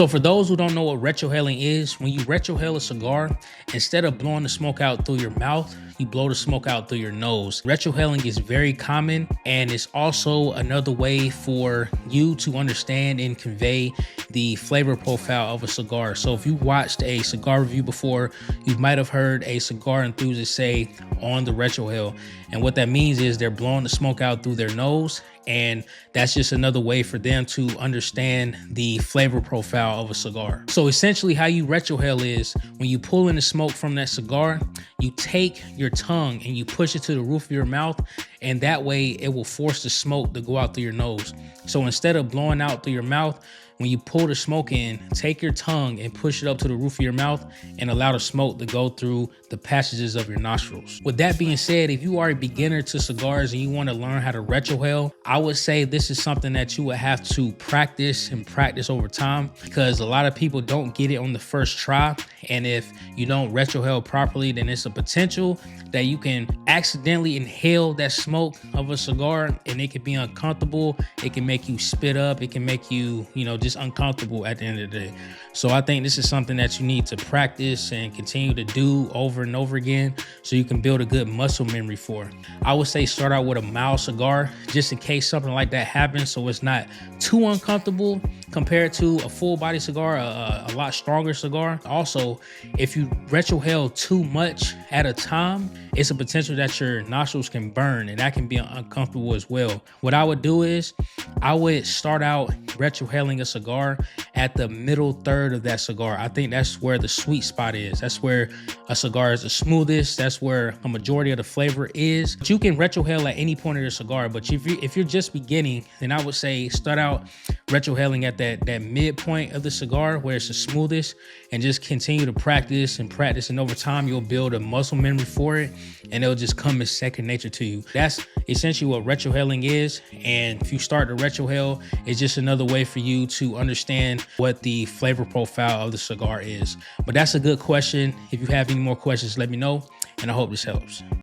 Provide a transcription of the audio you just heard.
So for those who don't know what retrohaling is, when you retrohale a cigar, instead of blowing the smoke out through your mouth, you blow the smoke out through your nose. Retrohaling is very common, and it's also another way for you to understand and convey the flavor profile of a cigar. So if you watched a cigar review before, you might have heard a cigar enthusiast say on the retrohale. And what that means is they're blowing the smoke out through their nose, and that's just another way for them to understand the flavor profile of a cigar. So essentially how you retrohale is when you pull in the smoke from that cigar, you take your tongue and you push it to the roof of your mouth, and that way it will force the smoke to go out through your nose. So instead of blowing out through your mouth, when you pull the smoke in, take your tongue and push it up to the roof of your mouth and allow the smoke to go through the passages of your nostrils. With that being said, if you are a beginner to cigars and you want to learn how to retrohale, I would say this is something that you would have to practice and practice over time, because a lot of people don't get it on the first try. And if you don't retrohale properly, then it's a potential that you can accidentally inhale that smoke of a cigar, and it can be uncomfortable. It can make you spit up. It can make you, just uncomfortable at the end of the day. So I think this is something that you need to practice and continue to do over and over again so you can build a good muscle memory for. I would say start out with a mild cigar just in case something like that happens, so it's not too uncomfortable compared to a full body cigar, a lot stronger cigar. Also, if you retrohale too much at a time, it's a potential that your nostrils can burn, and that can be uncomfortable as well. What I would do is I would start out retrohaling a cigar at the middle third of that cigar. I think that's where the sweet spot is. That's where a cigar is the smoothest. That's where a majority of the flavor is. But you can retrohale at any point of your cigar, but if you're just beginning, then I would say start out retrohaling at that midpoint of the cigar where it's the smoothest, and just continue to practice, and over time you'll build a muscle memory for it, and it'll just come as second nature to you. That's essentially what retrohaling is. And if you start to retrohale, it's just another way for you to understand what the flavor profile of the cigar is. But that's a good question. If you have any more questions, let me know, and I hope this helps.